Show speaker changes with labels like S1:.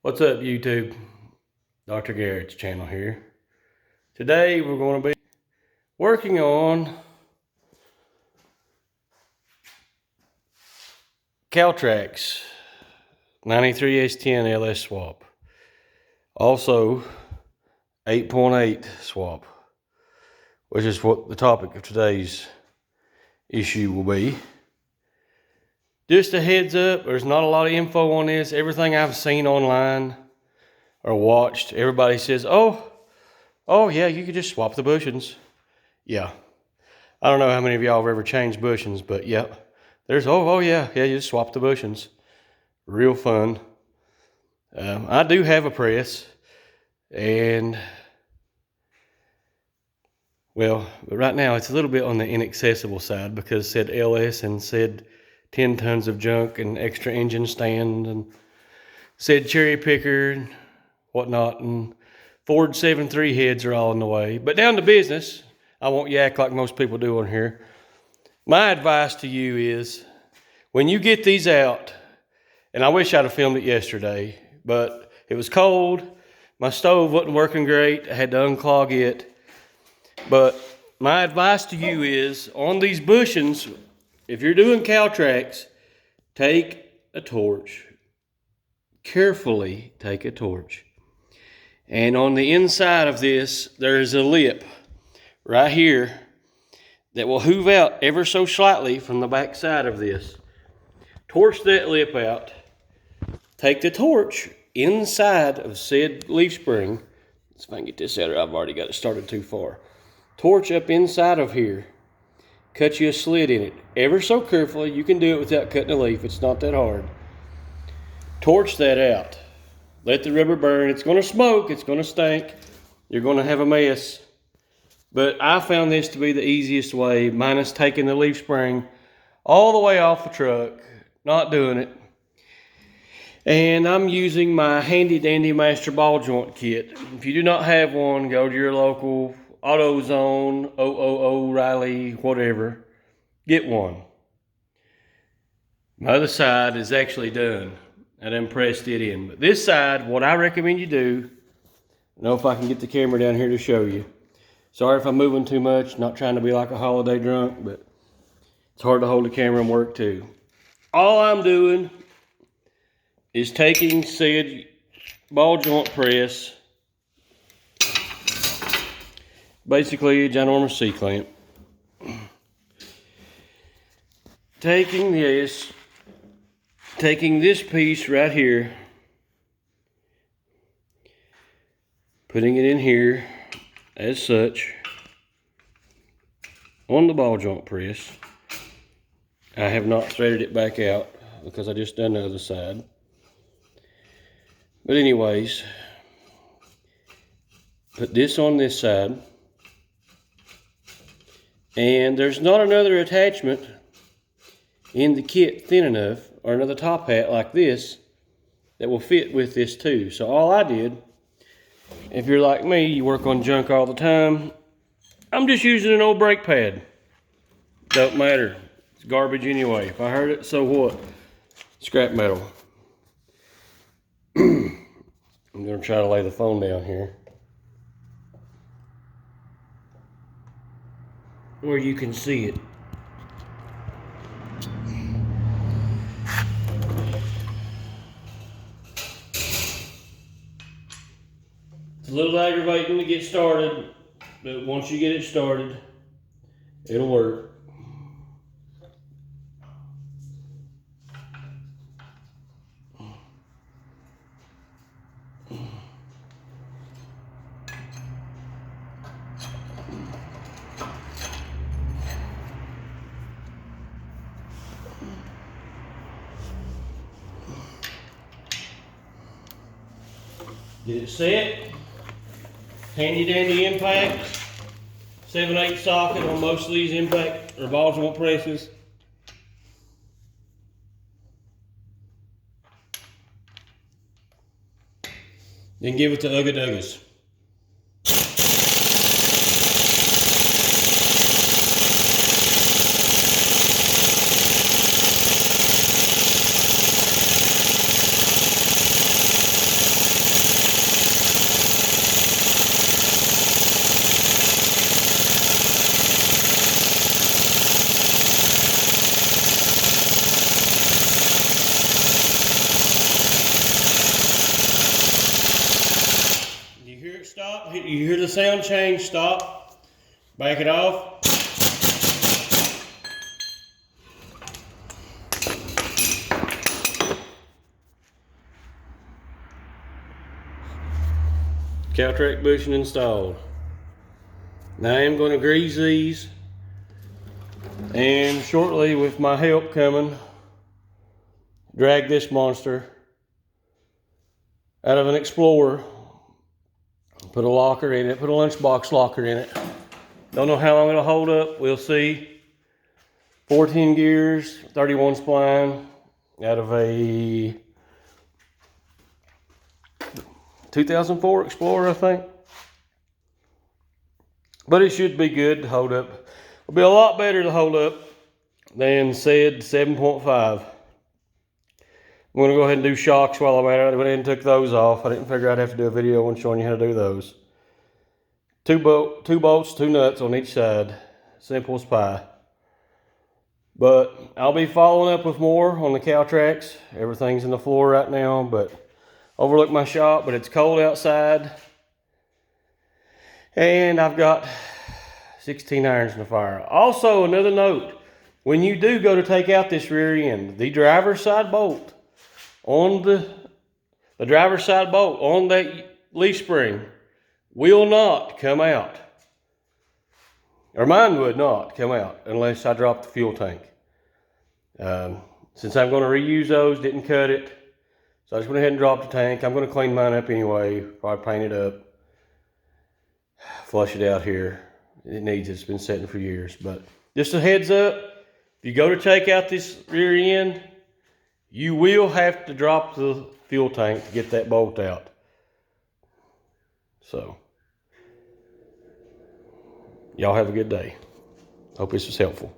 S1: What's up, YouTube? Dr. Garrett's channel here. Today we're going to be working on Caltrac's 93 S10 LS swap. Also 8.8 swap, which is what the topic of today's issue will be. Just a heads up, there's not a lot of info on this. Everything I've seen online or watched, everybody says, oh yeah, you could just swap the bushings. Yeah. I don't know how many of y'all have ever changed bushings, but yeah. There's, yeah, you just swap the bushings. Real fun. I do have a press, and, well, but right now it's a little bit on the inaccessible side because it said LS and said 10 tons of junk and extra engine stand and said cherry picker and whatnot, and Ford 7.3 heads are all in the way. But down to business, I won't yak like most people do on here. My advice to you is, when you get these out, and I wish I'd have filmed it yesterday, but it was cold, my stove wasn't working great, I had to unclog it. But my advice to you is, on these bushings, if you're doing caltracs, take a torch. Carefully take a torch. And on the inside of this, there's a lip right here that will hoove out ever so slightly from the back side of this. Torch that lip out. Take the torch inside of said leaf spring. Let's see if I can get this out, or I've already got it started too far. Torch up inside of here. Cut you a slit in it. Ever so carefully. You can do it without cutting a leaf. It's not that hard. Torch that out. Let the rubber burn. It's going to smoke. It's going to stink. You're going to have a mess. But I found this to be the easiest way, minus taking the leaf spring all the way off the truck. Not doing it. And I'm using my handy dandy master ball joint kit. If you do not have one, go to your local AutoZone, O'Reilly, whatever. Get one. My other side is actually done. I done pressed it in. But this side, what I recommend you do, I don't know if I can get the camera down here to show you. Sorry if I'm moving too much, not trying to be like a holiday drunk, but it's hard to hold the camera and work too. All I'm doing is taking said ball joint press, basically a ginormous C-clamp, taking this piece right here, putting it in here as such on the ball joint press. I have not threaded it back out because I just done the other side. But anyways, put this on this side, and there's not another attachment in the kit thin enough, or another top hat like this, that will fit with this too. So all I did, if you're like me, you work on junk all the time, I'm just using an old brake pad. Don't matter. It's garbage anyway. If I hurt it, so what? Scrap metal. I'm going to try to lay the phone down here where you can see it. It's a little aggravating to get started, but once you get it started, it'll work. Get it set. Handy dandy impact. 7/8 socket on most of these impact or ball joint presses. Then give it to Ugga Duggas. stop. You hear the sound change, stop. Back it off. Caltrac bushing installed. Now I am going to grease these, and shortly, with my help coming, drag this monster out of an Explorer. Put a locker in it, put a lunchbox locker in it. Don't know how long it'll hold up, we'll see. 14 gears, 31 spline, out of a 2004 Explorer, I think. But it should be good to hold up. It'll be a lot better to hold up than said 7.5. I'm going to go ahead and do shocks while I'm at it. I went ahead and took those off. I didn't figure I'd have to do a video on showing you how to do those. Two bolts, 2 nuts on each side. Simple as pie. But I'll be following up with more on the caltracs. Everything's in the floor right now, but overlook my shop, but it's cold outside. And I've got 16 irons in the fire. Also, another note, when you do go to take out this rear end, the driver's side bolt on the driver's side bolt on that leaf spring will not come out. Or mine would not come out unless I drop the fuel tank. Since I'm going to reuse those, didn't cut it. So I just went ahead and dropped the tank. I'm going to clean mine up anyway, probably paint it up. Flush it out here. It needs it. It's been sitting for years. But just a heads up, if you go to take out this rear end, you will have to drop the fuel tank to get that bolt out. So, y'all have a good day. Hope this was helpful.